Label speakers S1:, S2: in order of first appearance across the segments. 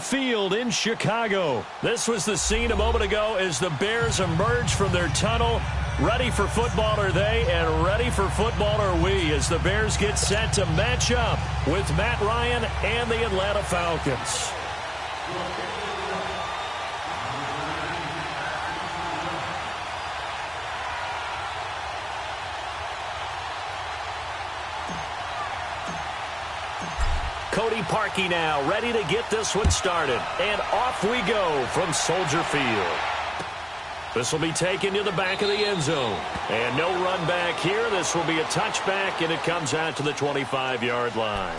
S1: Field in Chicago. This was the scene a moment ago as the Bears emerged from their tunnel. Ready for football are they, and ready for football are we, as the Bears get set to match up with Matt Ryan and the Atlanta Falcons. Cody Parkey now, ready to get this one started. And off we go from Soldier Field. This will be taken to the back of the end zone. And no run back here. This will be a touchback, and it comes out to the 25-yard line.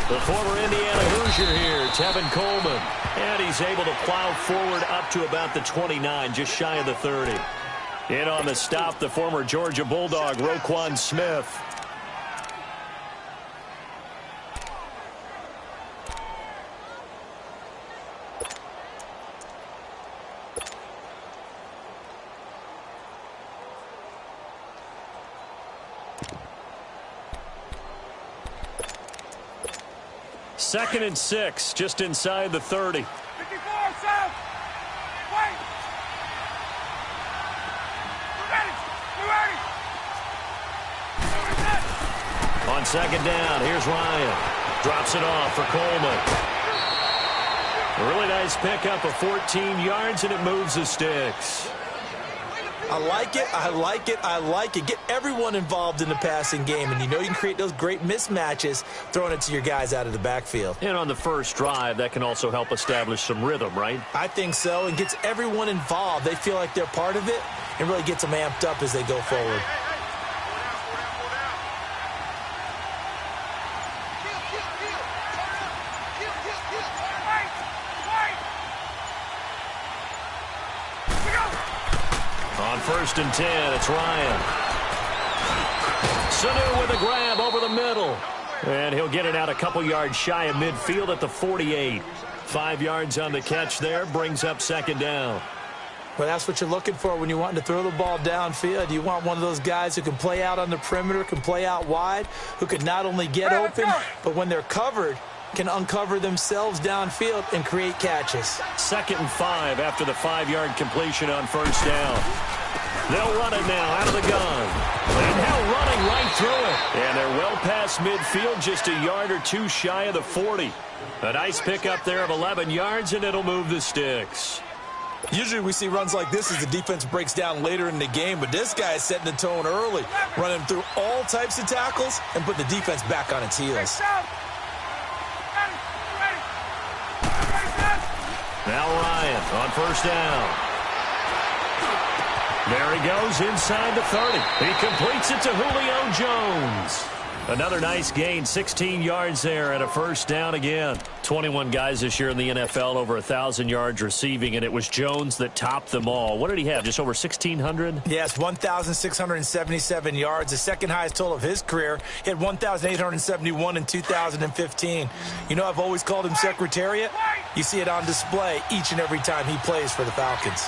S1: The former Indiana Hoosier here, Tevin Coleman. And he's able to plow forward up to about the 29, just shy of the 30. In on the stop, the former Georgia Bulldog, Roquan Smith. Second and 6, just inside the 30.
S2: 54, South. Wait. We're ready.
S1: On second down, here's Ryan. Drops it off for Coleman. A really nice pickup of 14 yards, and it moves the sticks.
S3: I like it, I like it, I like it. Get everyone involved in the passing game, and you know you can create those great mismatches throwing it to your guys out of the backfield.
S1: And on the first drive, that can also help establish some rhythm, right?
S3: I think so, and gets everyone involved. They feel like they're part of it, and really gets them amped up as they go forward.
S1: First and 10, it's Ryan. Sanu with a grab over the middle. And he'll get it out a couple yards shy of midfield at the 48. 5 yards on the catch there, brings up second down.
S3: Well, that's what you're looking for when you're wanting to throw the ball downfield. You want one of those guys who can play out on the perimeter, can play out wide, who can not only get open, but when they're covered, can uncover themselves downfield and create catches.
S1: Second and 5 after the 5-yard completion on first down. They'll run it now out of the gun. And now running right through it. And they're well past midfield, just a yard or two shy of the 40. A nice pickup there of 11 yards, and it'll move the sticks.
S3: Usually we see runs like this as the defense breaks down later in the game, but this guy is setting the tone early, running through all types of tackles and put the defense back on its heels.
S1: Now Ryan on first down. There he goes inside the 30. He completes it to Julio Jones. Another nice gain, 16 yards there and a first down again. 21 guys this year in the NFL over 1,000 yards receiving, and it was Jones that topped them all. What did he have, just over 1,600?
S3: Yes, 1,677 yards, the second highest total of his career. He had 1,871 in 2015. You know, I've always called him Secretariat. You see it on display each and every time he plays for the Falcons.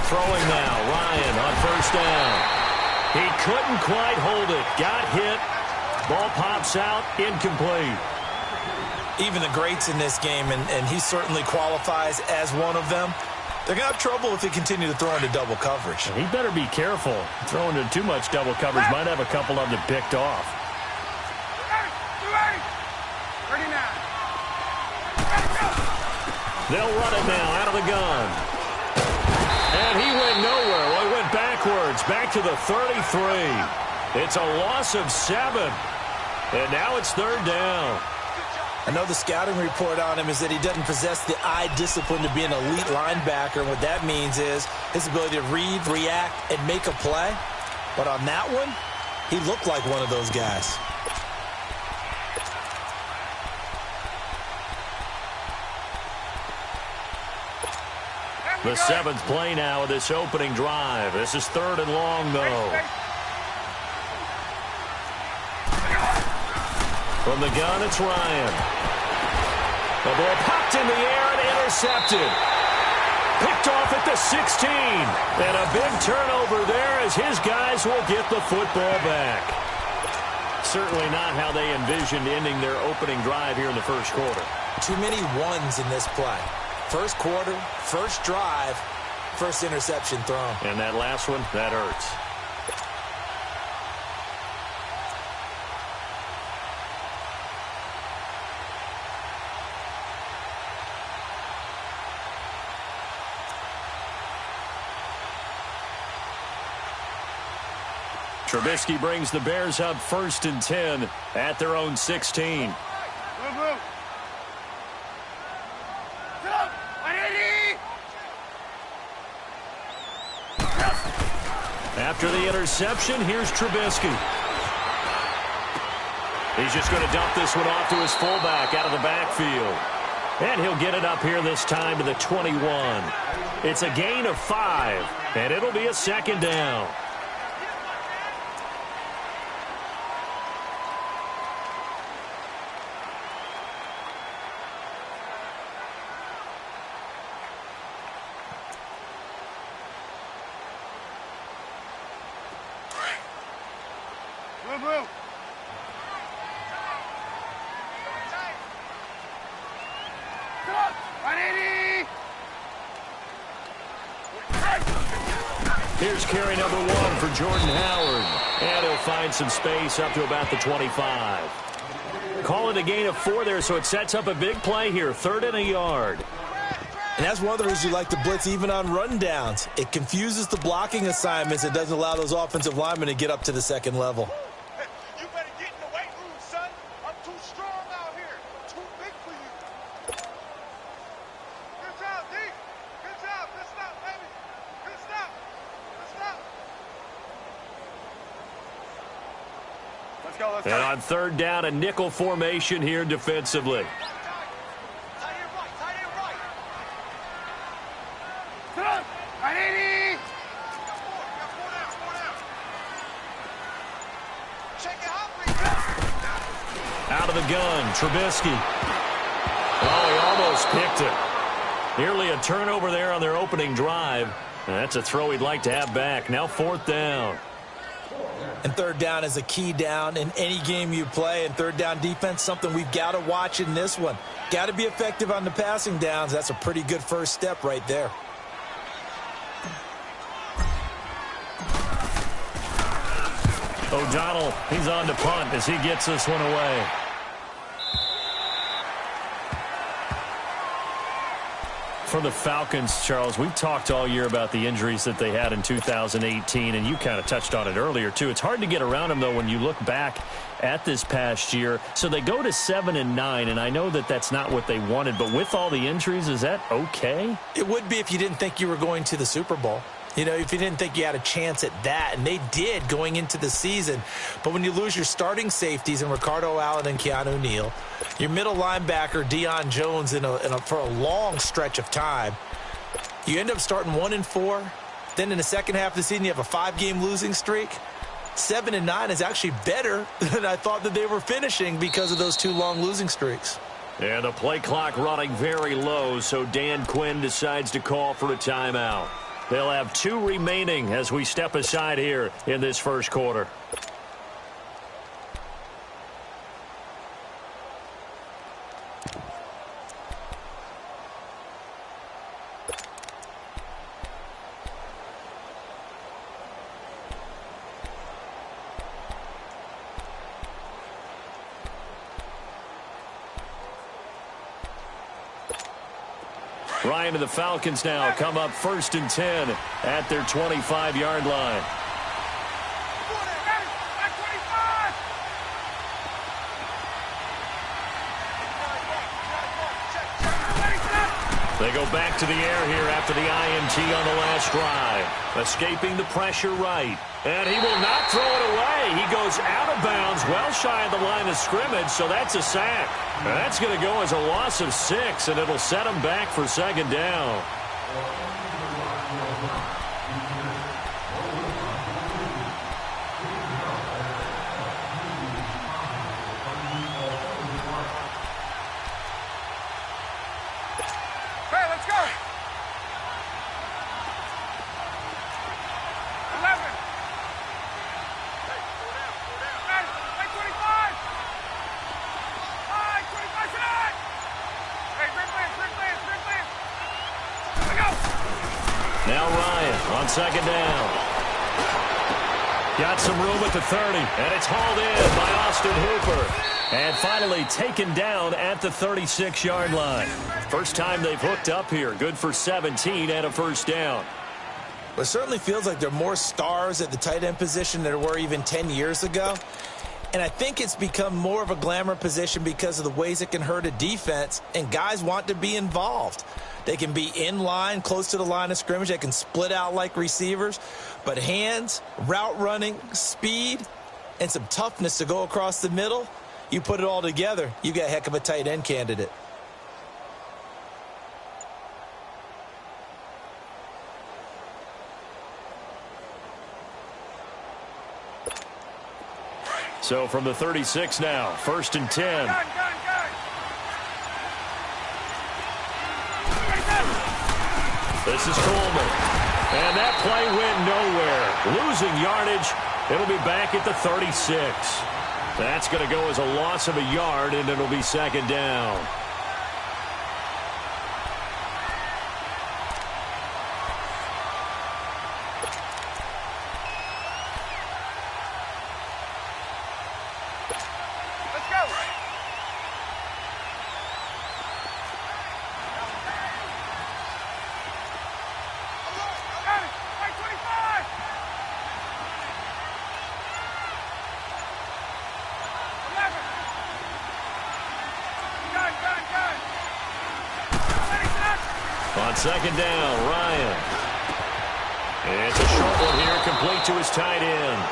S1: Throwing now, Ryan on first down. He couldn't quite hold it. Got hit. Ball pops out, incomplete.
S3: Even the greats in this game, and he certainly qualifies as one of them, they're going to have trouble if they continue to throw into double coverage.
S1: He better be careful. Throwing into too much double coverage might have a couple of them picked off. They'll run it now out of the gun. And he went nowhere. Well, he went backwards. yards, back to the 33. It's a loss of 7. And now it's 3rd down.
S3: I know the scouting report on him is that he doesn't possess the eye discipline to be an elite linebacker. And what that means is his ability to read, react, and make a play. But on that one, he looked like one of those guys.
S1: The 7th play now of this opening drive. This is 3rd and long, though. From the gun, it's Ryan. The ball popped in the air and intercepted. Picked off at the 16. And a big turnover there as his guys will get the football back. Certainly not how they envisioned ending their opening drive here in the first quarter.
S3: Too many ones in this play. First quarter, first drive, first interception thrown.
S1: And that last one, that hurts. Trubisky brings the Bears up 1st and 10 at their own 16. After the interception, here's Trubisky. He's just going to dump this one off to his fullback out of the backfield. And he'll get it up here this time to the 21. It's a gain of 5, and it'll be a 2nd down. Here's carry number 1 for Jordan Howard. And he'll find some space up to about the 25. Call it a gain of 4 there, so it sets up a big play here. 3rd and a yard.
S3: And that's one of the reasons you like to blitz even on rundowns. It confuses the blocking assignments. It doesn't allow those offensive linemen to get up to the 2nd level.
S2: You better get in the weight room, son. I'm too strong out here. Too big for you. Good job, D. Good job. Good stop, baby. Good stop. Good stop. Let's go, let's go.
S1: And on 3rd down, a nickel formation here defensively. Out of the gun, Trubisky. Oh, he almost picked it. Nearly a turnover there on their opening drive. And that's a throw he'd like to have back. Now 4th down.
S3: And 3rd down is a key down in any game you play. And 3rd down defense, something we've got to watch in this one. Got to be effective on the passing downs. That's a pretty good first step right there.
S1: O'Donnell, he's on to punt as he gets this one away. For the Falcons, Charles, we've talked all year about the injuries that they had in 2018, and you kind of touched on it earlier, too. It's hard to get around them, though, when you look back at this past year. So they go to 7-9, and I know that that's not what they wanted, but with all the injuries, is that okay?
S3: It would be if you didn't think you were going to the Super Bowl. You know, if you didn't think you had a chance at that, and they did going into the season. But when you lose your starting safeties in Ricardo Allen and Keanu Neal, your middle linebacker Deion Jones for a long stretch of time, you end up starting 1-4. Then in the second half of the season, you have a 5-game losing streak. 7-9 is actually better than I thought that they were finishing because of those 2 long losing streaks.
S1: And the play clock running very low, so Dan Quinn decides to call for a timeout. They'll have 2 remaining as we step aside here in this first quarter. Ryan and the Falcons now come up 1st and 10 at their 25-yard line. They go back to the air here after the INT on the last drive. Escaping the pressure right. And he will not throw it away. He goes out of bounds, well shy of the line of scrimmage, so that's a sack. And that's going to go as a loss of 6, and it'll set him back for second down. Now Ryan on second down. Got some room at the 30, and it's hauled in by Austin Hooper. And finally taken down at the 36-yard line. First time they've hooked up here. Good for 17 and a first down.
S3: Well, it certainly feels like there are more stars at the tight end position than there were even 10 years ago. And I think it's become more of a glamour position because of the ways it can hurt a defense, and guys want to be involved. They can be in line, close to the line of scrimmage. They can split out like receivers. But hands, route running, speed, and some toughness to go across the middle, you put it all together, you got a heck of a tight end candidate.
S1: So from the 36 now, 1st and 10. This is Coleman. And that play went nowhere. Losing yardage. It'll be back at the 36. That's going to go as a loss of a yard, and it'll be second down. On second down, Ryan. It's a short one here, complete to his tight end.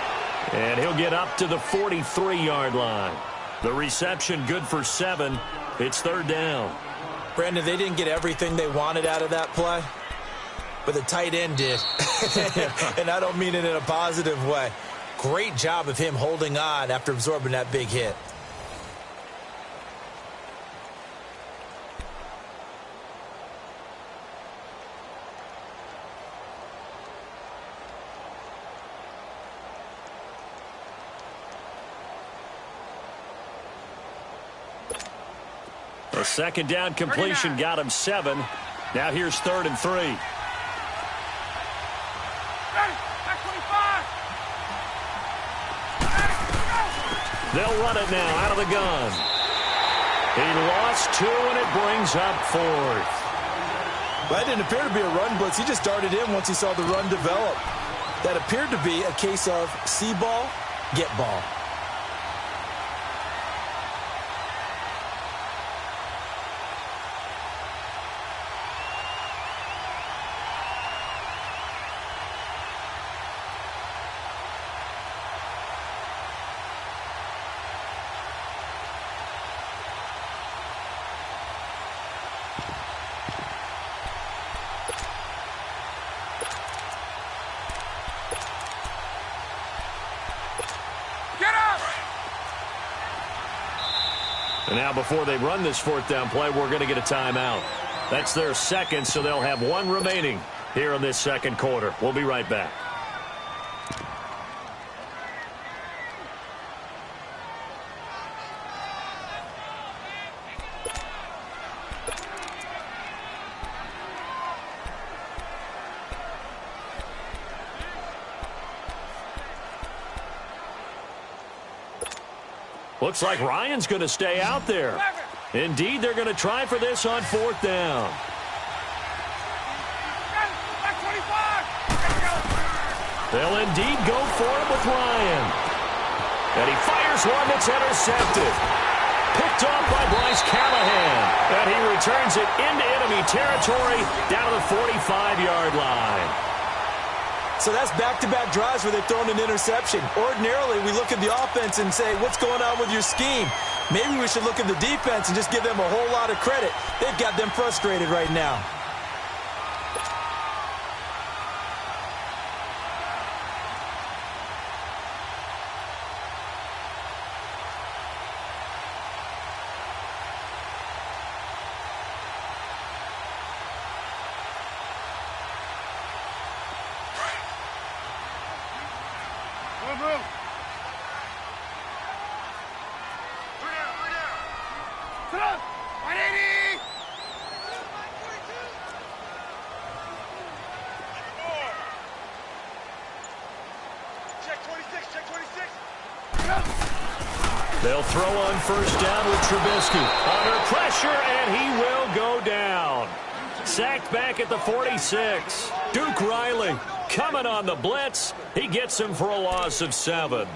S1: And he'll get up to the 43-yard line. The reception good for 7. It's third down.
S3: Brandon, they didn't get everything they wanted out of that play, but the tight end did. And I don't mean it in a positive way. Great job of him holding on after absorbing that big hit.
S1: A second down completion got him 7. Now here's 3rd and 3. They'll run it now out of the gun. He lost 2, and it brings up 4th.
S3: Well, that didn't appear to be a run blitz. He just darted in once he saw the run develop. That appeared to be a case of see ball, get ball.
S1: And now before they run this 4th down play, we're going to get a timeout. That's their second, so they'll have 1 remaining here in this second quarter. We'll be right back. Looks like Ryan's going to stay out there. Indeed, they're going to try for this on 4th down. They'll indeed go for it with Ryan. And he fires one that's intercepted. Picked off by Bryce Callahan. And he returns it into enemy territory down to the 45-yard line.
S3: So that's back-to-back drives where they've thrown an interception. Ordinarily, we look at the offense and say, what's going on with your scheme? Maybe we should look at the defense and just give them a whole lot of credit. They've got them frustrated right now.
S1: They'll throw on first down with Trubisky. Under pressure, and he will go down. Sacked back at the 46. Duke Riley coming on the blitz. He gets him for a loss of 7.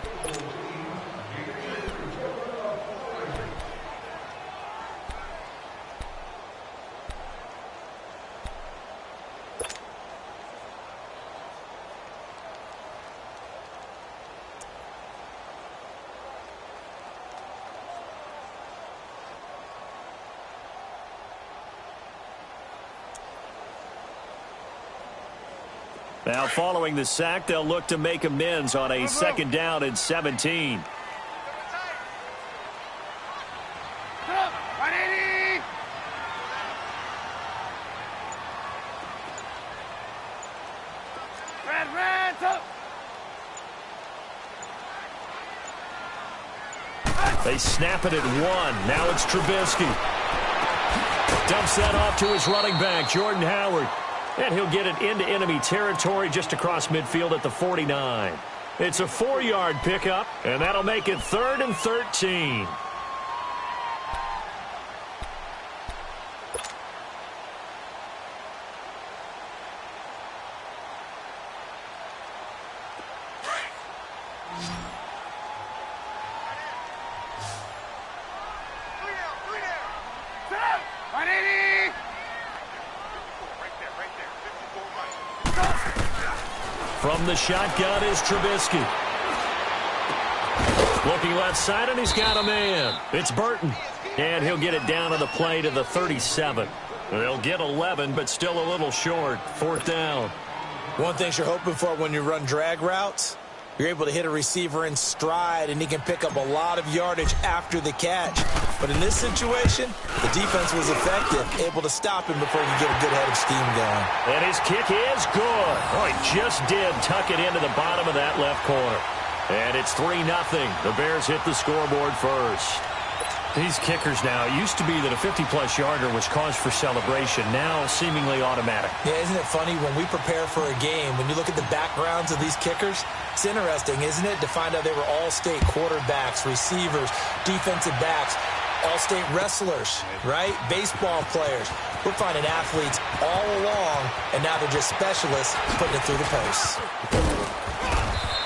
S1: Now, following the sack, they'll look to make amends on a second down and 17. They snap it at 1. Now it's Trubisky. Dumps that off to his running back, Jordan Howard. And he'll get it into enemy territory just across midfield at the 49. It's a 4-yard pickup, and that'll make it 3rd and 13. From the shotgun is Trubisky. Looking left side, and he's got a man. It's Burton. And he'll get it down on the play to the 37. They'll get 11, but still a little short. 4th down.
S3: One thing you're hoping for when you run drag routes, you're able to hit a receiver in stride, and he can pick up a lot of yardage after the catch. But in this situation, the defense was effective, able to stop him before he could get a good head of steam going.
S1: And his kick is good. Oh, he just did tuck it into the bottom of that left corner. And it's 3-0. The Bears hit the scoreboard first. These kickers now, it used to be that a 50-plus yarder was cause for celebration. Now, seemingly automatic.
S3: Yeah, isn't it funny when we prepare for a game, when you look at the backgrounds of these kickers, it's interesting, isn't it, to find out they were all-state quarterbacks, receivers, defensive backs, all-state wrestlers, right? Baseball players. We're finding athletes all along, and now they're just specialists putting it through the posts.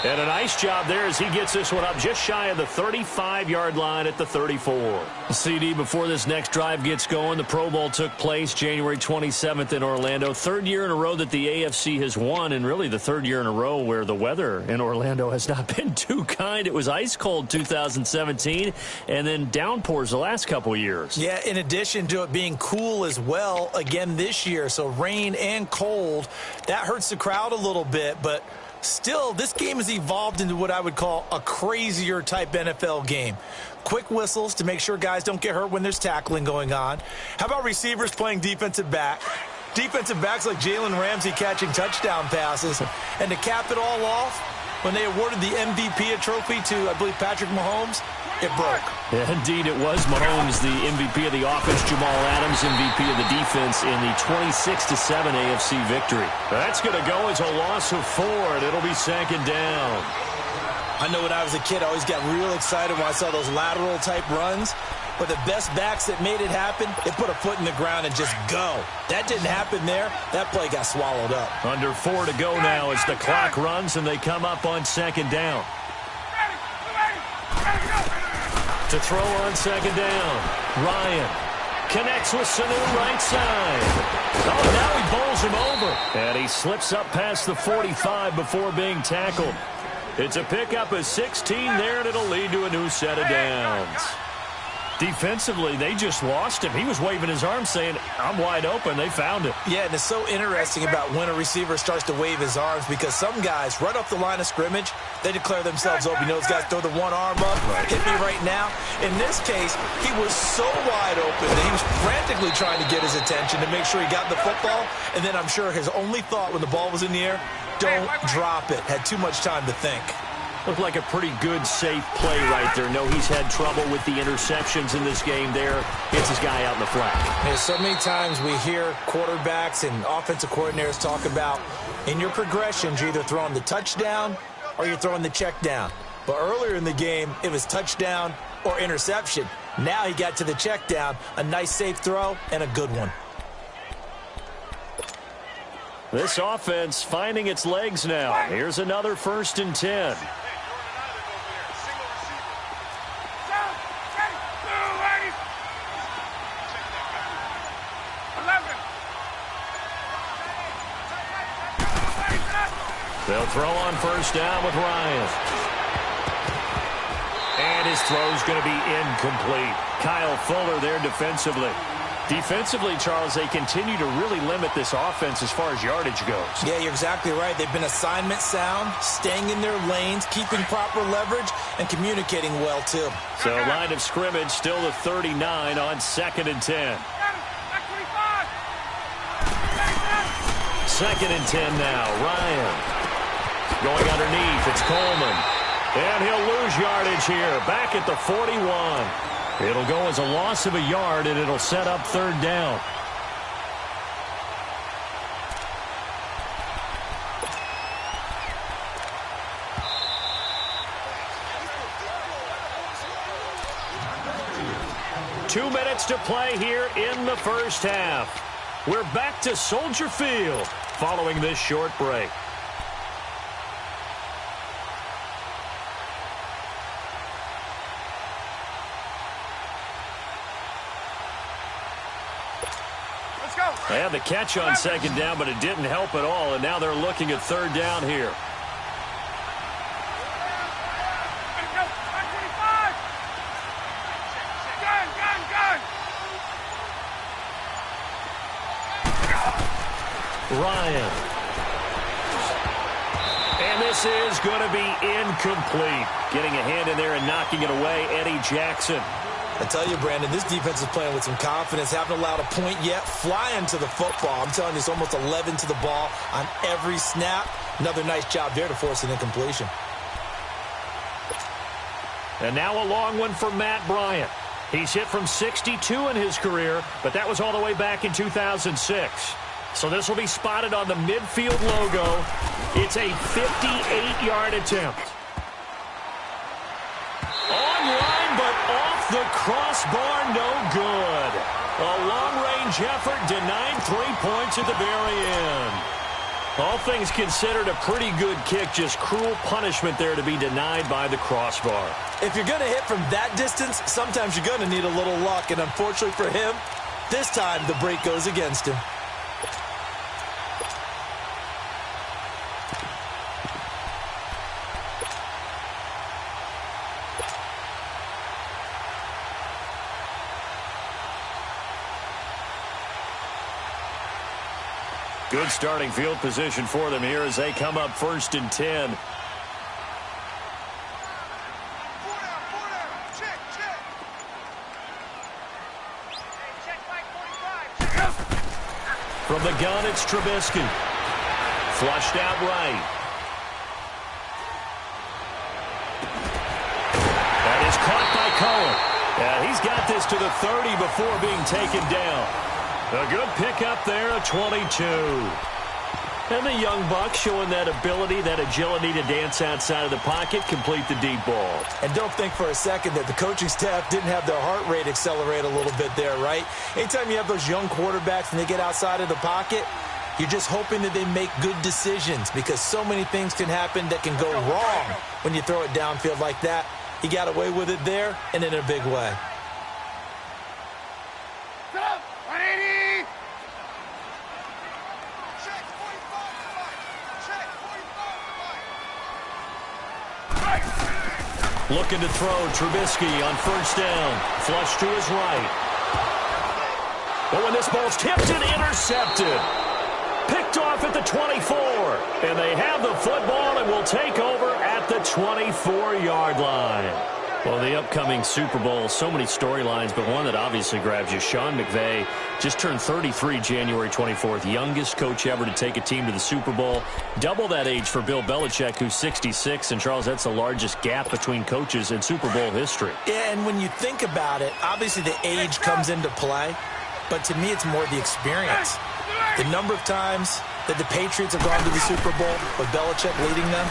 S1: And a nice job there as he gets this one up just shy of the 35-yard line at the 34. CD, before this next drive gets going, the Pro Bowl took place January 27th in Orlando. 3rd year in a row that the AFC has won, and really the 3rd year in a row where the weather in Orlando has not been too kind. It was ice cold 2017, and then downpours the last couple of years.
S3: Yeah, in addition to it being cool as well again this year, so rain and cold, that hurts the crowd a little bit, but still, this game has evolved into what I would call a crazier type NFL game. Quick whistles to make sure guys don't get hurt when there's tackling going on. How about receivers playing defensive back? Defensive backs like Jalen Ramsey catching touchdown passes. And to cap it all off, when they awarded the MVP trophy to, I believe, Patrick Mahomes, it broke.
S1: Yeah, indeed, it was Mahomes, the MVP of the offense. Jamal Adams, MVP of the defense in the 26-7 AFC victory. That's going to go as a loss of 4, and it'll be 2nd down.
S3: I know when I was a kid, I always got real excited when I saw those lateral-type runs. But the best backs that made it happen, they put a foot in the ground and just go. That didn't happen there. That play got swallowed up.
S1: Under 4 to go now as the clock runs, and they come up on 2nd down. To throw on second down. Ryan connects with Sanu right side. Oh, now he bowls him over. And he slips up past the 45 before being tackled. It's a pickup of 16 there, and it'll lead to a new set of downs. Defensively, they just lost him. He was waving his arms saying, I'm wide open. They found him.
S3: Yeah, and it's so interesting about when a receiver starts to wave his arms because some guys, right off the line of scrimmage, they declare themselves open. You know, those guys throw the one arm up, hit me right now. In this case, he was so wide open that he was frantically trying to get his attention to make sure he got the football. And then I'm sure his only thought when the ball was in the air, don't drop it. Had too much time to think.
S1: Looked like a pretty good, safe play right there. No, he's had trouble with the interceptions in this game there. Gets his guy out in the flat.
S3: Yeah, so many times we hear quarterbacks and offensive coordinators talk about in your progressions, you're either throwing the touchdown or you're throwing the check down. But earlier in the game, it was touchdown or interception. Now he got to the check down, a nice safe throw, and a good one.
S1: This offense finding its legs now. Here's another 1st and 10. They'll throw on 1st down with Ryan. And his throw's going to be incomplete. Kyle Fuller there defensively. Defensively, Charles, they continue to really limit this offense as far as yardage goes.
S3: Yeah, you're exactly right. They've been assignment sound, staying in their lanes, keeping proper leverage, and communicating well, too.
S1: So line of scrimmage still to 39 on 2nd and 10. 2nd and 10 now. Ryan. Going underneath, it's Coleman. And he'll lose yardage here, back at the 41. It'll go as a loss of a yard, and it'll set up 3rd down. Two minutes to play here in the first half. We're back to Soldier Field following this short break. And the catch on 2nd down, but it didn't help at all, and now they're looking at 3rd down here. Ryan. And this is going to be incomplete. Getting a hand in there and knocking it away, Eddie Jackson.
S3: I tell you, Brandon, this defense is playing with some confidence. Haven't allowed a point yet. Flying to the football. I'm telling you, it's almost 11 to the ball on every snap. Another nice job there to force an incompletion.
S1: And now a long one for Matt Bryant. He's hit from 62 in his career, but that was all the way back in 2006. So this will be spotted on the midfield logo. It's a 58-yard attempt. Online, but off the crossbar, no good. A long-range effort denied 3 points at the very end. All things considered, a pretty good kick, just cruel punishment there to be denied by the crossbar.
S3: If you're going to hit from that distance, sometimes you're going to need a little luck, and unfortunately for him, this time the break goes against him.
S1: Good starting field position for them here as they come up 1st and 10. From the gun, it's Trubisky. Flushed out right. That is caught by Cohen. And he's got this to the 30 before being taken down. A good pickup there, a 22. And the young buck showing that ability, that agility to dance outside of the pocket, complete the deep ball.
S3: And don't think for a second that the coaching staff didn't have their heart rate accelerate a little bit there, right? Anytime you have those young quarterbacks and they get outside of the pocket, you're just hoping that they make good decisions because so many things can happen that can go wrong when you throw it downfield like that. He got away with it there and in a big way.
S2: Stop! 180! Check 45 right. Check 45 right.
S1: Looking to throw. Trubisky on first down. Flush to his right. But when this ball's tipped and intercepted. Picked off at the 24. And they have the football and will take over at the 24-yard line. Well, the upcoming Super Bowl, so many storylines, but one that obviously grabs you. Sean McVay just turned 33 January 24th, youngest coach ever to take a team to the Super Bowl. Double that age for Bill Belichick, who's 66. And, Charles, that's the largest gap between coaches in Super Bowl history.
S3: Yeah, and when you think about it, obviously the age comes into play. But to me, it's more the experience. The number of times that the Patriots have gone to the Super Bowl with Belichick leading them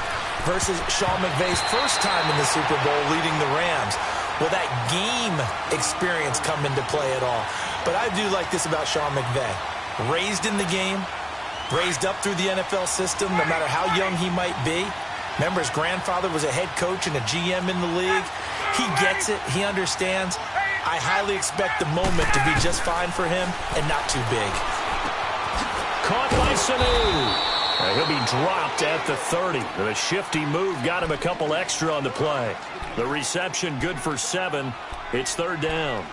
S3: versus Sean McVay's first time in the Super Bowl leading the Rams. Will that game experience come into play at all? But I do like this about Sean McVay. Raised in the game, raised up through the NFL system, no matter how young he might be. Remember, his grandfather was a head coach and a GM in the league. He gets it. He understands. I highly expect the moment to be just fine for him and not too big.
S1: Caught by Sanu. He'll be dropped at the 30. The shifty move got him a couple extra on the play. The reception good for 7. It's third down.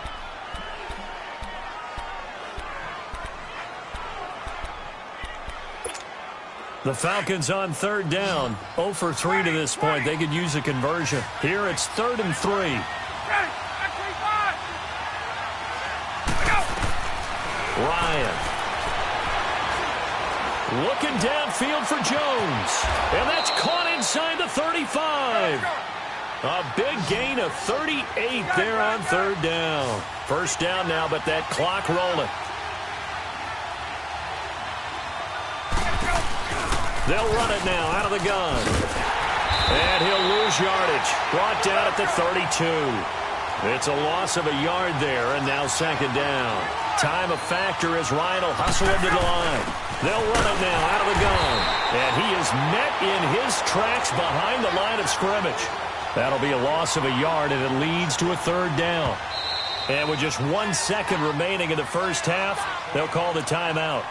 S1: The Falcons on third down. 0 for 3 to this point. They could use a conversion. Here it's 3rd and 3. Ryan. Looking downfield for Jones. And that's caught inside the 35. A big gain of 38 there on third down. First down now, but that clock rolling. They'll run it now out of the gun. And he'll lose yardage. Brought down at the 32. It's a loss of a yard there, and now second down. Time a factor as Ryan will hustle into the line. They'll run it now out of the gun. And he is met in his tracks behind the line of scrimmage. That'll be a loss of a yard, and it leads to a third down. And with just 1 second remaining in the first half, they'll call the timeout.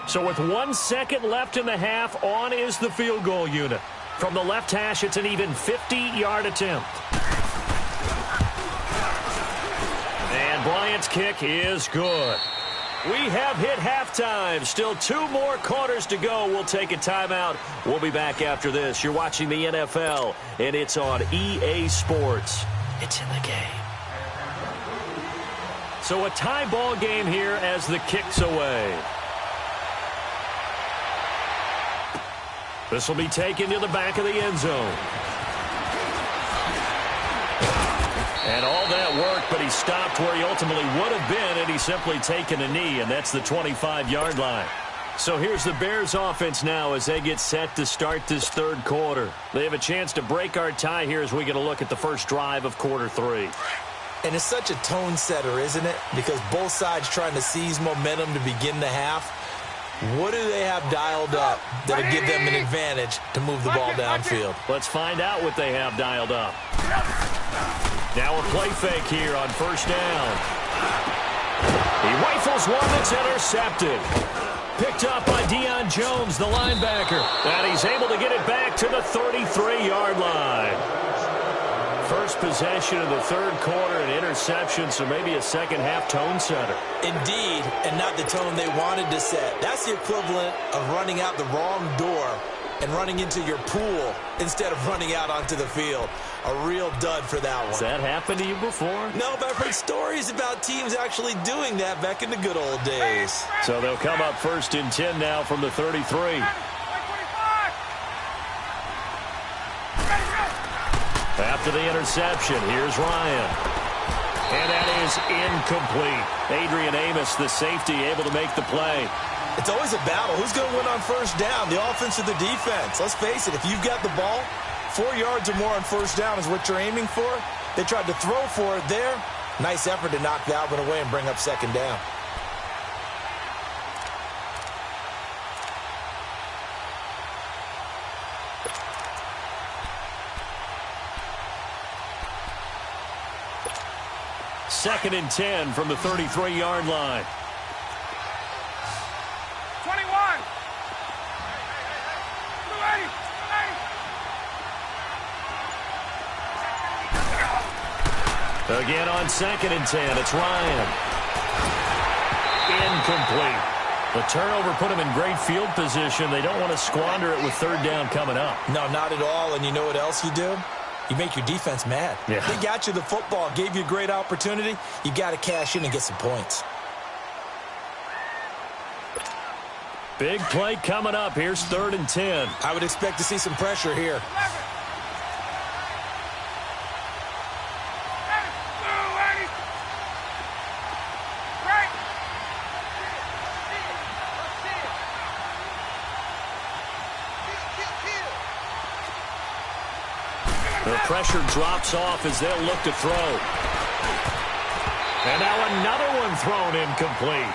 S1: So with 1 second left in the half, on is the field goal unit. From the left hash, it's an even 50-yard attempt. And Bryant's kick is good. We have hit halftime. Still 2 more quarters to go. We'll take a timeout. We'll be back after this. You're watching the NFL, and it's on EA Sports. It's in the game. So a tie ball game here as the kick's away. This will be taken to the back of the end zone. And all that work, but he stopped where he ultimately would have been, and he's simply taken a knee, and that's the 25-yard line. So here's the Bears offense now as they get set to start this third quarter. They have a chance to break our tie here as we get a look at the first drive of quarter 3.
S3: And it's such a tone setter, isn't it? Because both sides trying to seize momentum to begin the half. What do they have dialed up that'll give them an advantage to move the ball downfield?
S1: Let's find out what they have dialed up. Now a play fake here on first down. He rifles one that's intercepted. Picked up by Deion Jones, the linebacker. And he's able to get it back to the 33-yard line. First possession of the third quarter, an interception, so maybe a second-half tone setter.
S3: Indeed, and not the tone they wanted to set. That's the equivalent of running out the wrong door and running into your pool instead of running out onto the field. A real dud for that one.
S1: Has that happened to you before?
S3: No, but I've heard stories about teams actually doing that back in the good old days.
S1: So they'll come up 1st and 10 now from the 33. After the interception, here's Ryan. And that is incomplete. Adrian Amos, the safety, able to make the play.
S3: It's always a battle. Who's going to win on first down, the offense or the defense? Let's face it, if you've got the ball, 4 yards or more on first down is what you're aiming for. They tried to throw for it there. Nice effort to knock that one away and bring up second down.
S1: 2nd and 10 from the 33-yard line.
S2: 21.
S1: Again on 2nd and 10, it's Ryan. Incomplete. The turnover put him in great field position. They don't want to squander it with 3rd down coming up.
S3: No, not at all. And you know what else you do? You make your defense mad.
S1: Yeah.
S3: They got you the football, gave you a great opportunity. You got to cash in and get some points.
S1: Big play coming up. Here's 3rd and 10.
S3: I would expect to see some pressure here.
S1: The pressure drops off as they'll look to throw. And now another one thrown incomplete.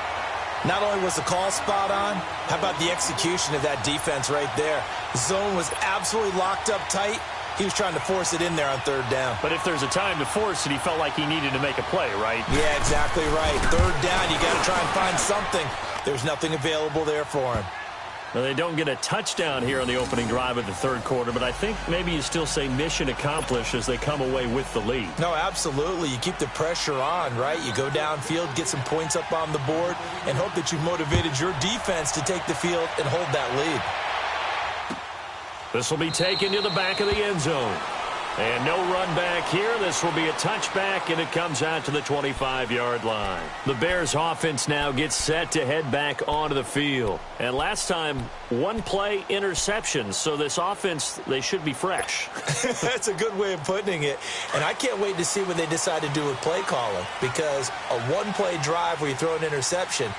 S3: Not only was the call spot on, how about the execution of that defense right there? The zone was absolutely locked up tight. He was trying to force it in there on 3rd down.
S1: But if there's a time to force it, he felt like he needed to make a play, right?
S3: Yeah, exactly right. 3rd down, you got to try and find something. There's nothing available there for him.
S1: Now, they don't get a touchdown here on the opening drive of the 3rd quarter, but I think maybe you still say mission accomplished as they come away with the lead.
S3: No, absolutely. You keep the pressure on, right? You go downfield, get some points up on the board, and hope that you've motivated your defense to take the field and hold that lead.
S1: This will be taken to the back of the end zone. And no run back here. This will be a touchback, and it comes out to the 25-yard line. The Bears offense now gets set to head back onto the field. And last time, 1-play interception. So this offense, they should be fresh.
S3: That's a good way of putting it. And I can't wait to see what they decide to do with play calling, because a 1-play drive where you throw an interception,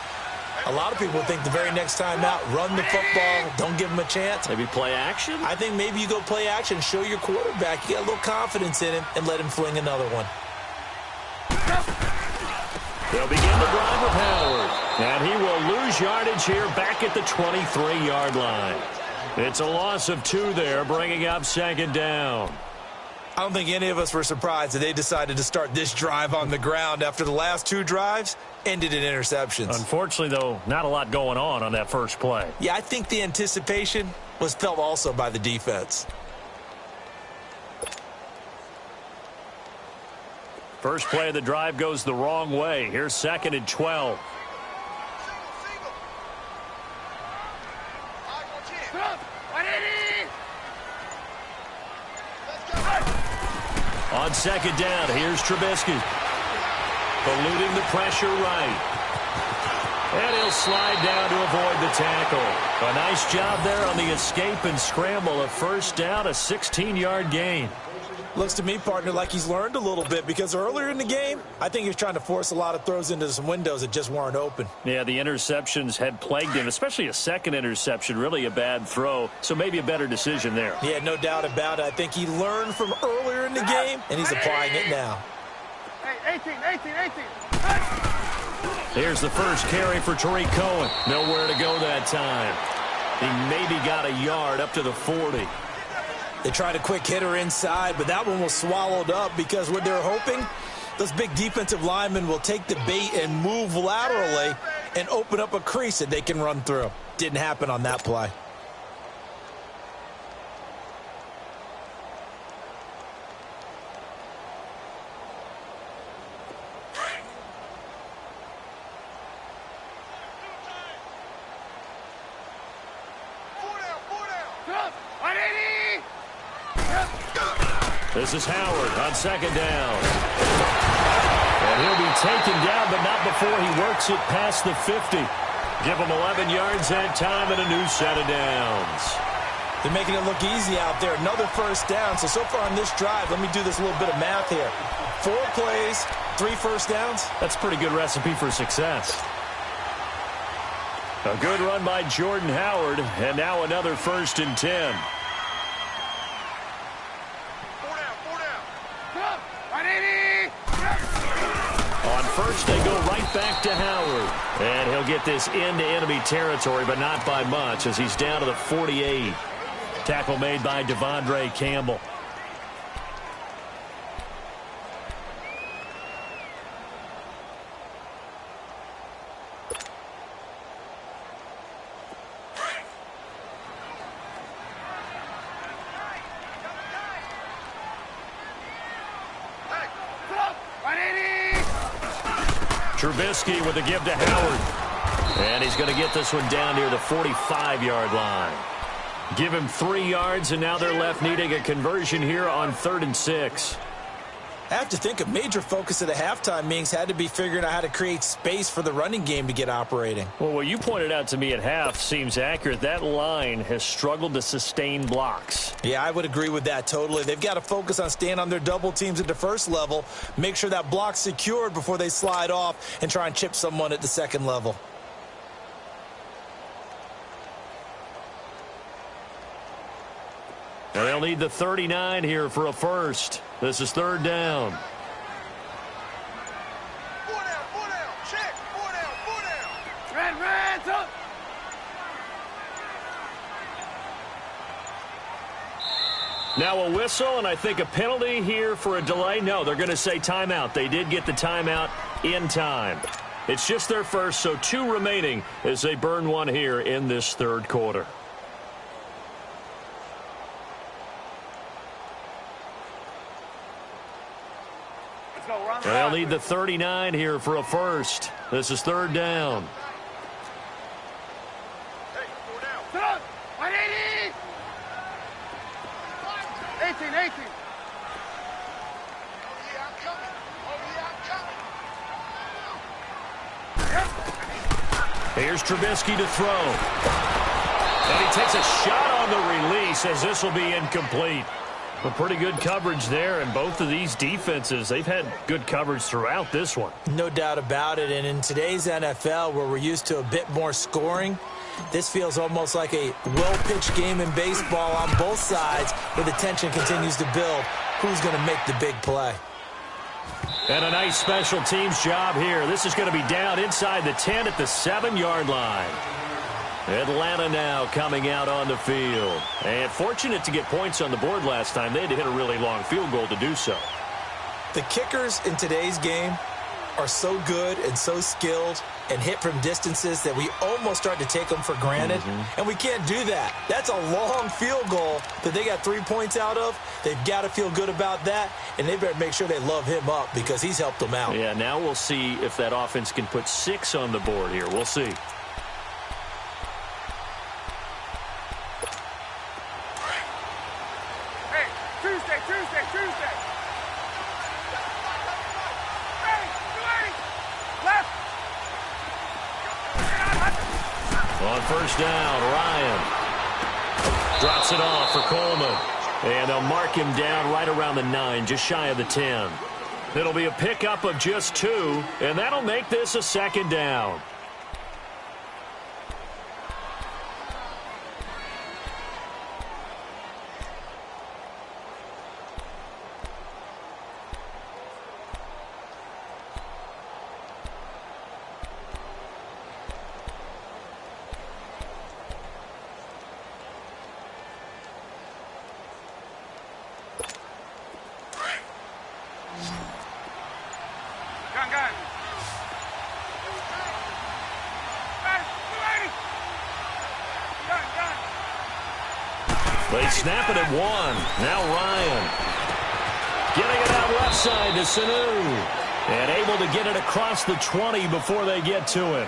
S3: a lot of people think the very next time out, run the football, don't give them a chance.
S1: Maybe play action?
S3: I think maybe you go play action, show your quarterback, you got a little confidence in him, and let him fling another one.
S1: They'll begin the drive with Howard. And he will lose yardage here back at the 23-yard line. It's a loss of 2 there, bringing up 2nd down.
S3: I don't think any of us were surprised that they decided to start this drive on the ground after the last 2 drives ended in interceptions.
S1: Unfortunately, though, not a lot going on that first play.
S3: Yeah, I think the anticipation was felt also by the defense.
S1: First play of the drive goes the wrong way. Here's 2nd and 12. On 2nd down, here's Trubisky. Eluding the pressure right. And he'll slide down to avoid the tackle. A nice job there on the escape and scramble. A 1st down, a 16-yard gain.
S3: Looks to me, partner, like he's learned a little bit, because earlier in the game, I think he was trying to force a lot of throws into some windows that just weren't open.
S1: Yeah, the interceptions had plagued him, especially a 2nd interception, really a bad throw, so maybe a better decision there.
S3: Yeah, no doubt about it. I think he learned from earlier in the game, and he's applying it now.
S2: Hey, 18.
S1: Here's the first carry for Tariq Cohen. Nowhere to go that time. He maybe got a yard up to the 40.
S3: They tried a quick hitter inside, but that one was swallowed up because what they're hoping, those big defensive linemen will take the bait and move laterally and open up a crease that they can run through. Didn't happen on that play.
S1: This is Howard on 2nd down. And he'll be taken down, but not before he works it past the 50. Give him 11 yards that time and a new set of downs.
S3: They're making it look easy out there. Another 1st down. So far on this drive, let me do this little bit of math here. 4 plays, 3 1st downs.
S1: That's a pretty good recipe for success. A good run by Jordan Howard, and now another 1st and 10. On 1st, they go right back to Howard. And he'll get this into enemy territory, but not by much, as he's down to the 48. Tackle made by Devondre Campbell. Trubisky with the give to Howard. And he's going to get this one down near the 45-yard line. Give him 3 yards, and now they're left needing a conversion here on 3rd and 6.
S3: I have to think a major focus of the halftime meetings had to be figuring out how to create space for the running game to get operating.
S1: Well, what you pointed out to me at half seems accurate. That line has struggled to sustain blocks.
S3: Yeah, I would agree with that totally. They've got to focus on staying on their double teams at the first level, make sure that block's secured before they slide off and try and chip someone at the second level.
S1: And they'll need the 39 here for a first. This is 3rd down.
S2: 4 down, check, 4 down.
S4: Red, up.
S1: Now a whistle, and I think a penalty here for a delay. No, they're going to say timeout. They did get the timeout in time. It's just their first, so 2 remaining as they burn one here in this 3rd quarter. And they'll need the 39 here for a first. This is 3rd down.
S2: Hey, 4 down.
S4: Sit up. 180. 18.
S2: Oh, yeah, I'm coming.
S1: Here's Trubisky to throw. And he takes a shot on the release as this will be incomplete. A pretty good coverage there, and both of these defenses, they've had good coverage throughout this one.
S3: No doubt about it, and in today's NFL, where we're used to a bit more scoring, this feels almost like a well-pitched game in baseball on both sides, where the tension continues to build. Who's going to make the big play?
S1: And a nice special teams job here. This is going to be down inside the 10 at the 7-yard line. Atlanta now coming out on the field. And fortunate to get points on the board last time. They had to hit a really long field goal to do so.
S3: The kickers in today's game are so good and so skilled and hit from distances that we almost start to take them for granted. And we can't do that. That's a long field goal that they got 3 points out of. They've got to feel good about that, and they better make sure they love him up because he's helped them out.
S1: Yeah, now we'll see if that offense can put 6 on the board here. We'll see.
S4: Tuesday. Hey, left.
S1: On 1st down, Ryan drops it off for Coleman. And they'll mark him down right around the 9, just shy of the 10. It'll be a pickup of just 2, and that'll make this a 2nd down. They snap it at 1. Now Ryan. Getting it out left side to Sanu. And able to get it across the 20 before they get to it.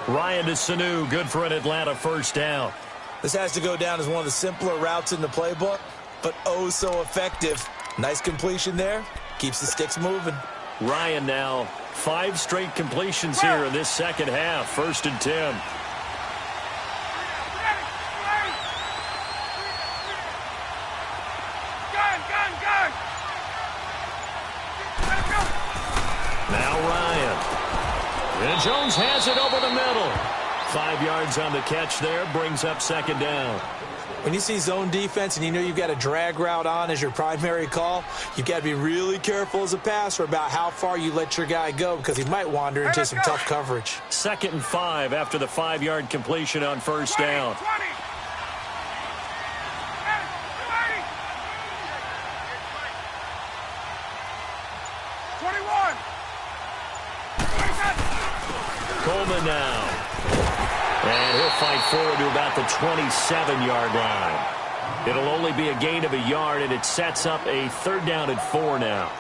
S1: Ryan to Sanu, good for an Atlanta 1st down.
S3: This has to go down as one of the simpler routes in the playbook, but oh so effective. Nice completion there. Keeps the sticks moving.
S1: Ryan now 5 straight completions here in this 2nd half. 1st and 10. Now Ryan. And Jones has it over the middle. 5 yards on the catch there. Brings up 2nd down.
S3: When you see zone defense and you know you've got a drag route on as your primary call, you've got to be really careful as a passer about how far you let your guy go because he might wander into some tough coverage.
S1: 2nd and 5 after the 5-yard completion on 1st down.
S4: 21.
S1: Coleman now. And he'll fight forward to about the 27-yard line. It'll only be a gain of a yard, and it sets up a 3rd down and 4 now.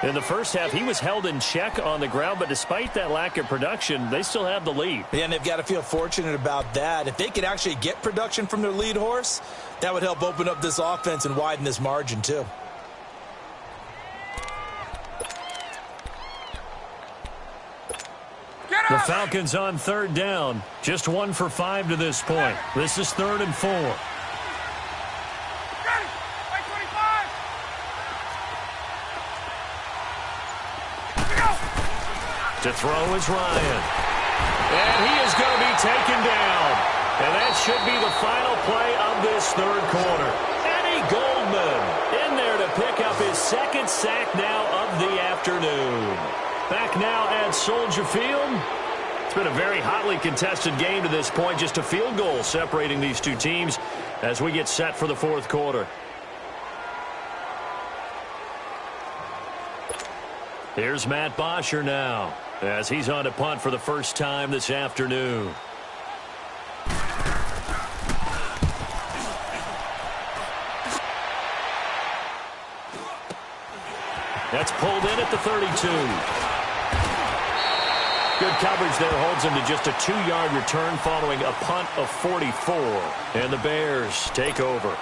S1: In the first half, he was held in check on the ground, but despite that lack of production, they still have the lead.
S3: Yeah, and they've got to feel fortunate about that. If they could actually get production from their lead horse, that would help open up this offense and widen this margin too.
S1: The Falcons on third down. Just 1 for 5 to this point. This is 3rd and 4. To throw is Ryan. And he is going to be taken down. And that should be the final play of this third quarter. Eddie Goldman in there to pick up his 2nd sack now of the afternoon. Back now at Soldier Field. It's been a very hotly contested game to this point. Just a field goal separating these two teams as we get set for the 4th quarter. Here's Matt Bosher now as he's on to punt for the first time this afternoon. That's pulled in at the 32. Good coverage there holds him to just a 2-yard return following a punt of 44. And the Bears take over.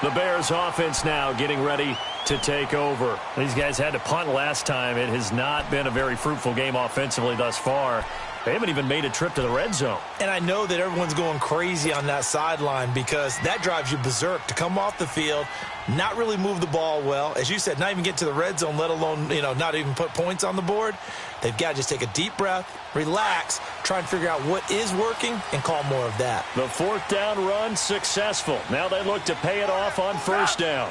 S1: The Bears offense now getting ready to take over. These guys had to punt last time. It has not been a very fruitful game offensively thus far. They haven't even made a trip to the red zone.
S3: And I know that everyone's going crazy on that sideline because that drives you berserk to come off the field, not really move the ball well. As you said, not even get to the red zone, let alone, not even put points on the board. They've got to just take a deep breath, relax, try and figure out what is working, and call more of that.
S1: The 4th down run successful. Now they look to pay it off on 1st down.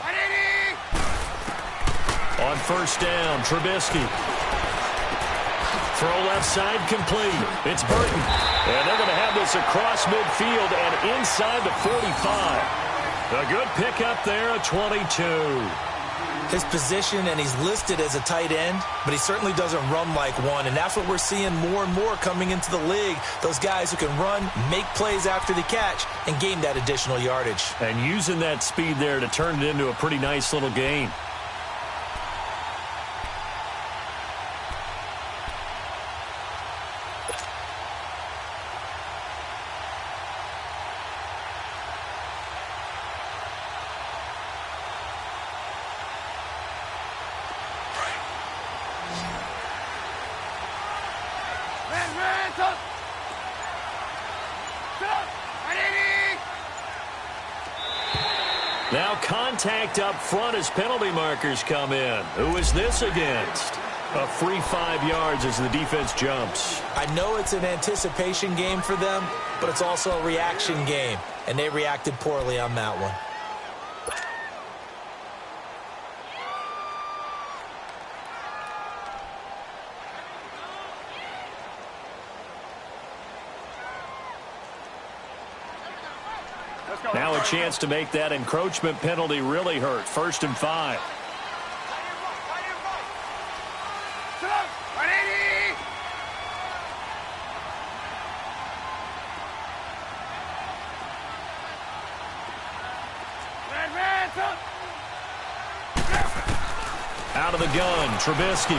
S1: On 1st down, Trubisky. Throw left side complete. It's Burton. And they're going to have this across midfield and inside the 45. A good pickup there, a 22.
S3: His position, and he's listed as a tight end, but he certainly doesn't run like one, and that's what we're seeing more and more coming into the league. Those guys who can run, make plays after the catch, and gain that additional yardage.
S1: And using that speed there to turn it into a pretty nice little gain. Now contact up front as penalty markers come in. Who is this against? A free 5 yards as the defense jumps.
S3: I know it's an anticipation game for them, but it's also a reaction game, and they reacted poorly on that one.
S1: Now a chance to make that encroachment penalty really hurt. 1st and 5. Out of the gun, Trubisky.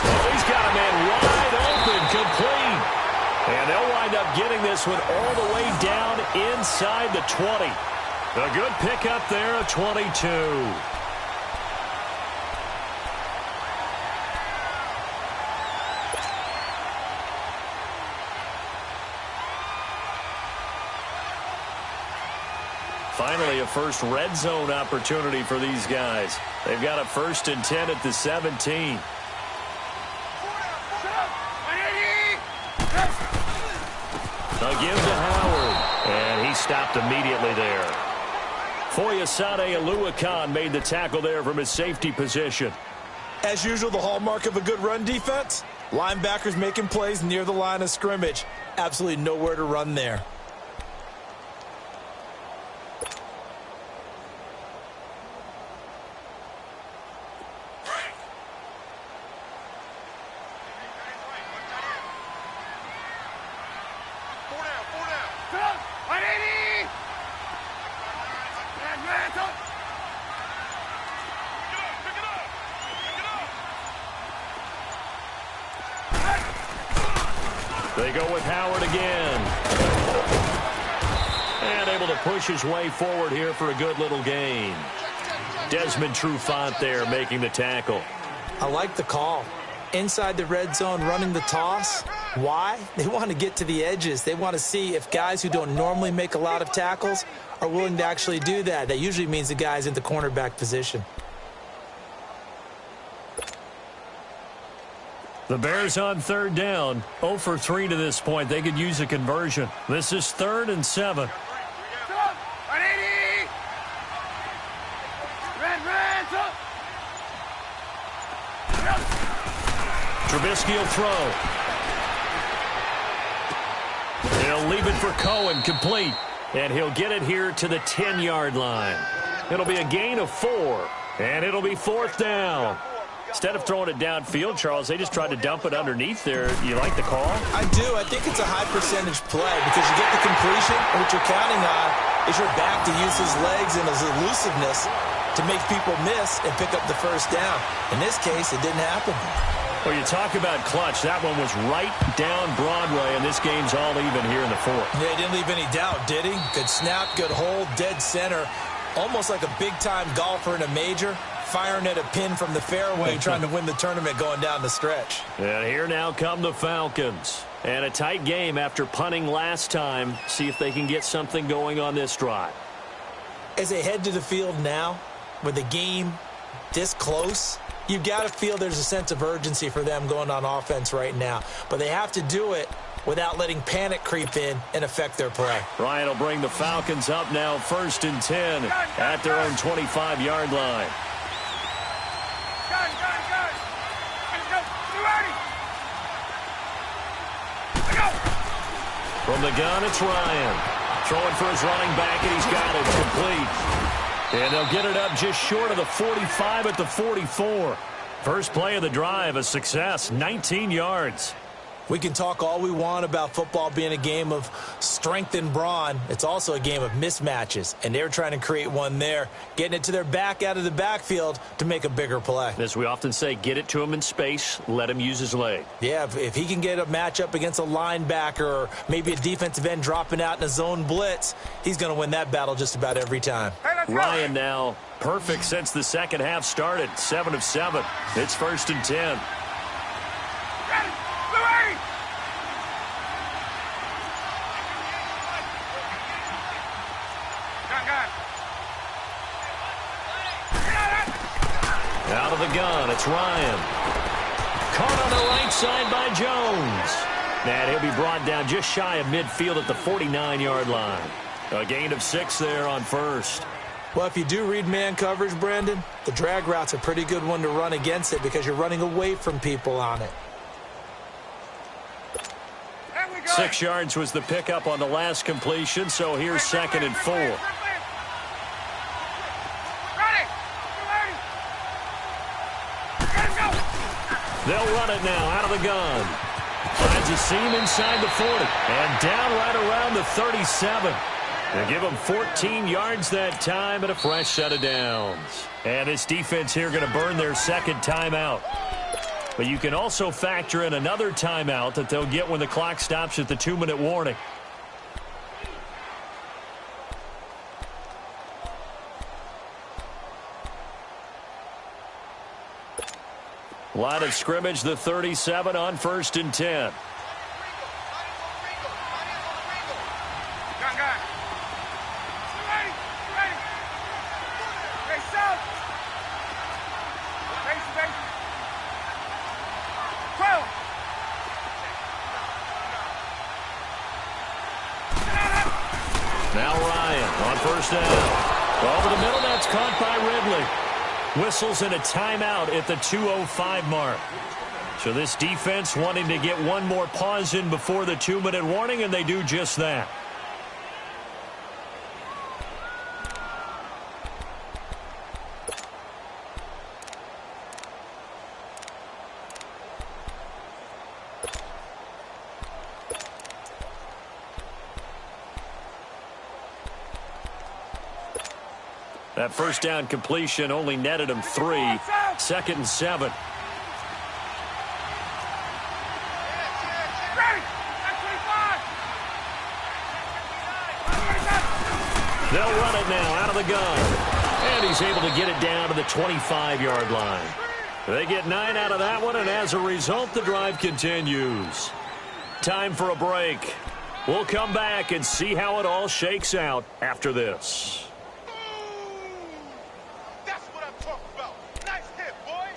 S1: Oh, he's got a man wide open, complete. And they'll wind up getting this one all the way down inside the 20. A good pickup there, a 22. Finally, a first red zone opportunity for these guys. They've got a 1st and 10 at the 17. A give to Howard, and he stopped immediately there. Foyesade Oluwakan made the tackle there from his safety position.
S3: As usual, the hallmark of a good run defense, linebackers making plays near the line of scrimmage. Absolutely nowhere to run there.
S1: They go with Howard again. And able to push his way forward here for a good little gain. Desmond Trufant there making the tackle.
S3: I like the call. Inside the red zone running the toss. Why? They want to get to the edges. They want to see if guys who don't normally make a lot of tackles are willing to actually do that. That usually means the guy's in the cornerback position.
S1: The Bears on third down. 0 for 3 to this point. They could use a conversion. This is 3rd and 7. Trubisky will throw. He'll leave it for Cohen, complete. And he'll get it here to the 10-yard line. It'll be a gain of 4, and it'll be 4th down. Instead of throwing it downfield, Charles, they just tried to dump it underneath there. You like the call?
S3: I do. I think it's a high-percentage play because you get the completion, and what you're counting on is your back to use his legs and his elusiveness to make people miss and pick up the first down. In this case, it didn't happen.
S1: Well, you talk about clutch. That one was right down Broadway, and this game's all even here in the 4th.
S3: Yeah, he didn't leave any doubt, did he? Good snap, good hold, dead center. Almost like a big-time golfer in a major, firing at a pin from the fairway, trying to win the tournament going down the stretch.
S1: And here now come the Falcons. And a tight game after punting last time. See if they can get something going on this drive.
S3: As they head to the field now, with the game this close, you've got to feel there's a sense of urgency for them going on offense right now. But they have to do it without letting panic creep in and affect their play.
S1: Ryan will bring the Falcons up now 1st and 10 at their own 25-yard line. From the gun, it's Ryan. Throwing for his running back, and he's got it complete. And they'll get it up just short of the 45 at the 44. First play of the drive, a success, 19 yards.
S3: We can talk all we want about football being a game of strength and brawn. It's also a game of mismatches, and they're trying to create one there, getting it to their back out of the backfield to make a bigger play.
S1: As we often say, get it to him in space, let him use his leg.
S3: Yeah, if he can get a matchup against a linebacker or maybe a defensive end dropping out in a zone blitz, he's going to win that battle just about every time.
S1: Ryan now perfect since the second half started, 7 of 7. It's 1st and 10. Out of the gun, it's Ryan. Caught on the right side by Jones. And he'll be brought down just shy of midfield at the 49-yard line. A gain of 6 there on 1st.
S3: Well, if you do read man coverage, Brandon, the drag route's a pretty good one to run against it because you're running away from people on it.
S1: 6 yards was the pickup on the last completion, so here's 2nd and 4. They'll run it now out of the gun. Finds a seam inside the 40. And down right around the 37. They'll give them 14 yards that time and a fresh set of downs. And this defense here going to burn their 2nd timeout. But you can also factor in another timeout that they'll get when the clock stops at the 2-minute warning. Line of scrimmage, the 37 on 1st and 10. Now Ryan on 1st down. Over the middle, that's caught by Ridley. Whistles and a timeout at the 2:05 mark. So this defense wanting to get one more pause in before the 2-minute warning, and they do just that. That first down completion only netted him 3. 2nd and 7. They'll run it now out of the gun. And he's able to get it down to the 25-yard line. They get 9 out of that one, and as a result, the drive continues. Time for a break. We'll come back and see how it all shakes out after this.
S2: That's what I'm talking about. Nice hit, boy.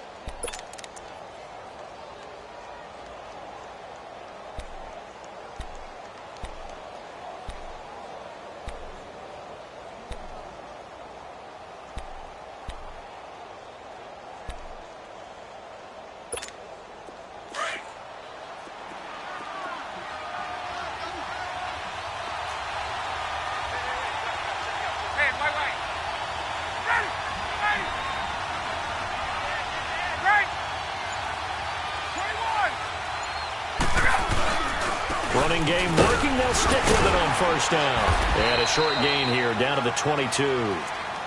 S1: Running game working. They'll stick with it on first down. And a short gain here down to the 22.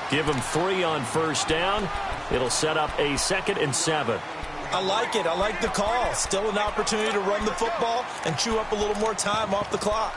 S1: Give them 3 on first down. It'll set up a 2nd and 7.
S3: I like it. I like the call. Still an opportunity to run the football and chew up a little more time off the clock.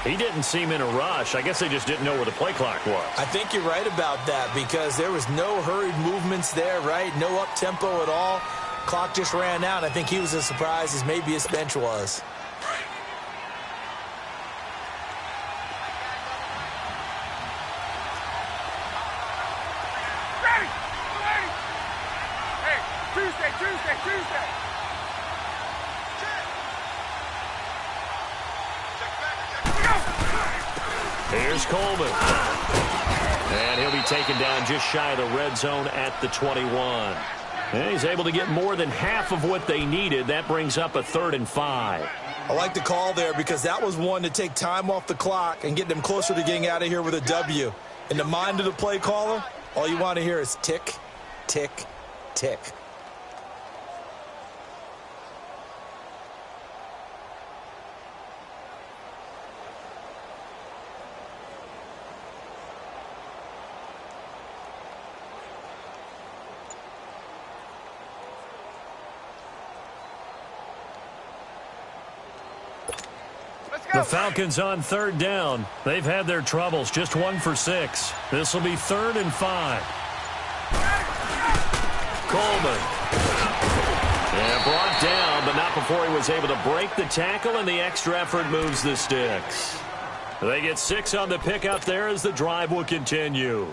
S1: He didn't seem in a rush. I guess they just didn't know where the play clock was.
S3: I think you're right about that because there was no hurried movements there, right? No up-tempo at all. Clock just ran out. I think he was as surprised as maybe his bench was.
S4: Ready! Ready! Hey, Tuesday!
S1: Here's Coleman. And he'll be taken down just shy of the red zone at the 21. And he's able to get more than half of what they needed. That brings up a 3rd and 5.
S3: I like the call there because that was one to take time off the clock and get them closer to getting out of here with a W. In the mind of the play caller, all you want to hear is tick, tick, tick.
S1: The Falcons on 3rd down. They've had their troubles. Just 1 for 6. This will be 3rd and 5. Coleman. Yeah, brought down, but not before he was able to break the tackle, and the extra effort moves the sticks. They get 6 on the pick up there as the drive will continue.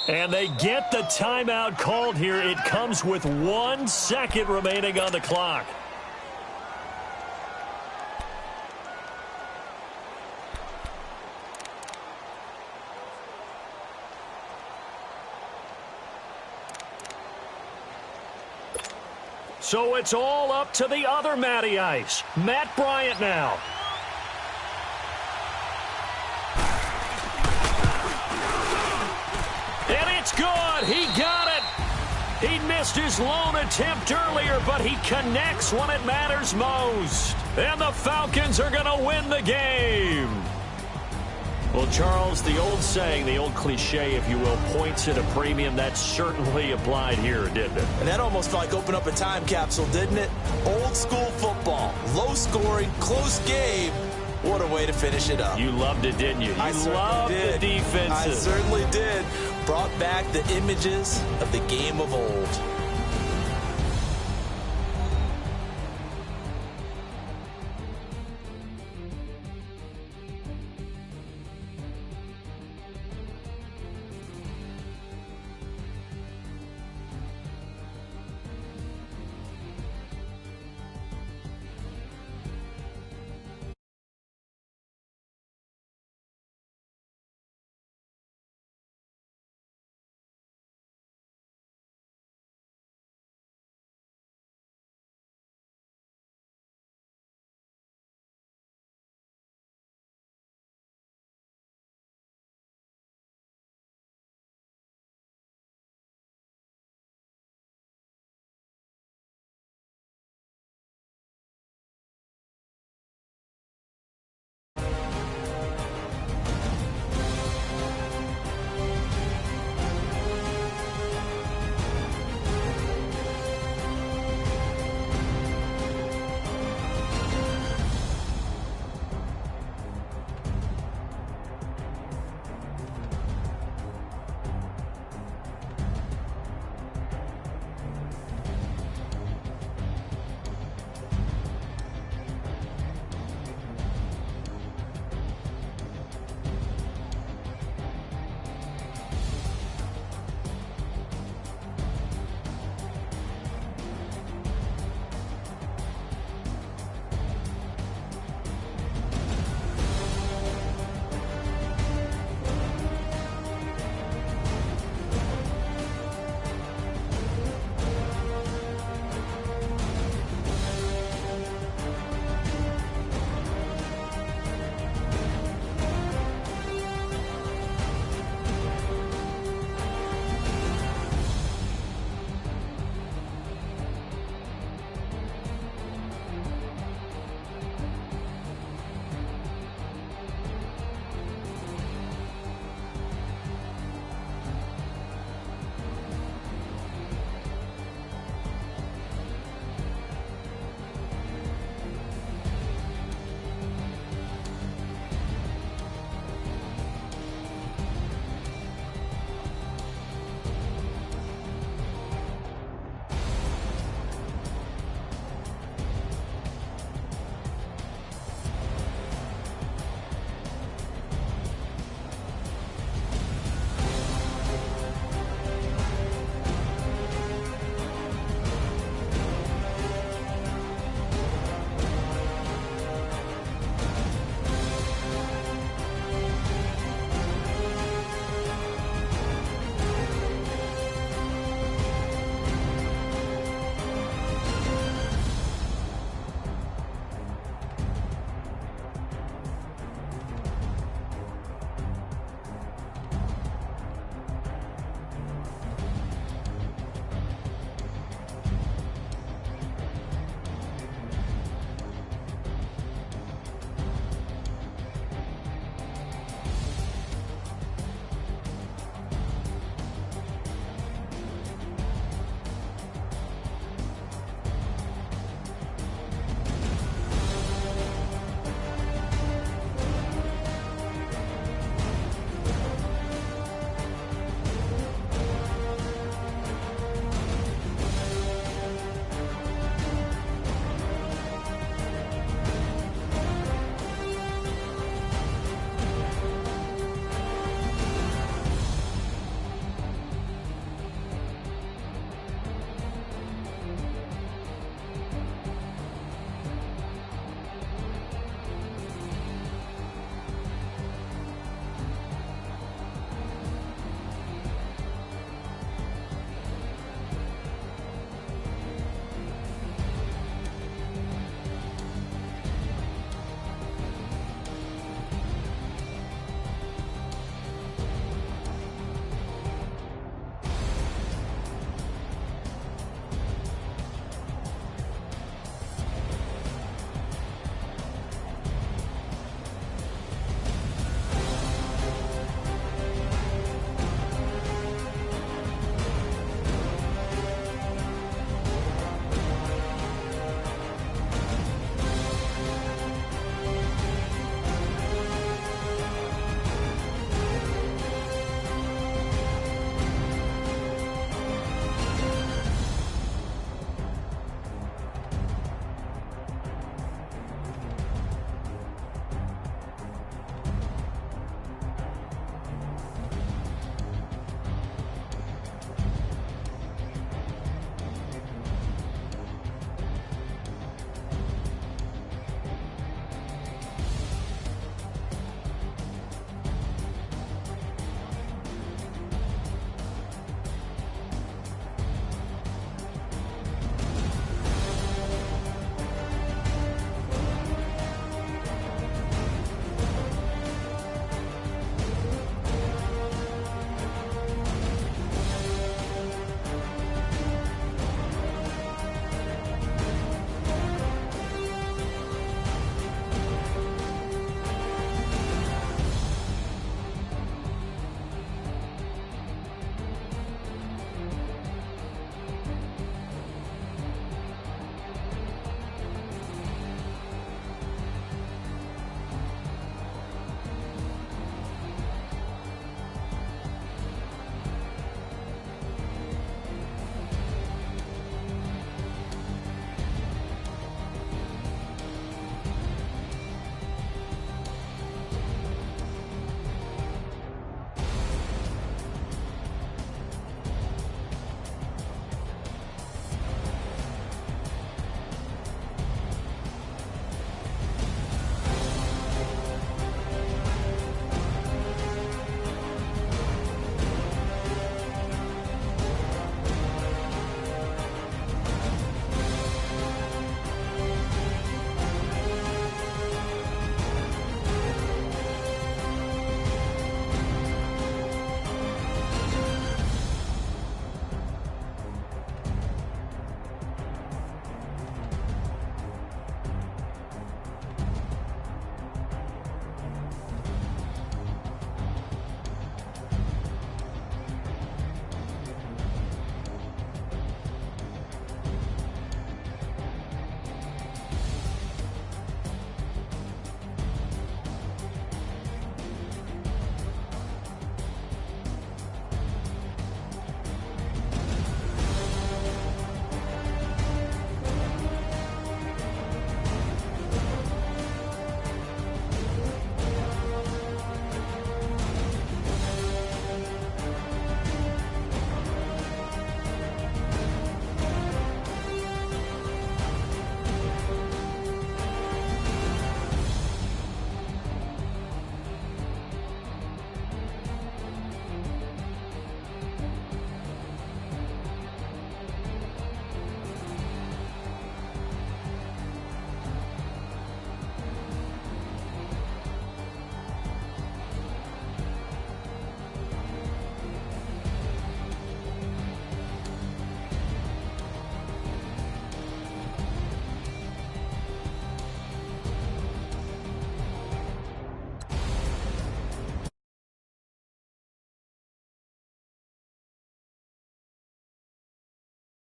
S1: And they get the timeout called here. It comes with 1 second remaining on the clock. So it's all up to the other Matty Ice, Matt Bryant now. And it's good. He got it. He missed his lone attempt earlier, but he connects when it matters most. And the Falcons are going to win the game. Well, Charles, the old saying, the old cliche, if you will, points at a premium, that certainly applied here, didn't it?
S3: And that almost like opened up a time capsule, didn't it? Old school football, low scoring, close game. What a way to finish it up.
S1: You loved it, didn't you? You loved the defenses.
S3: I certainly did. Brought back the images of the game of old.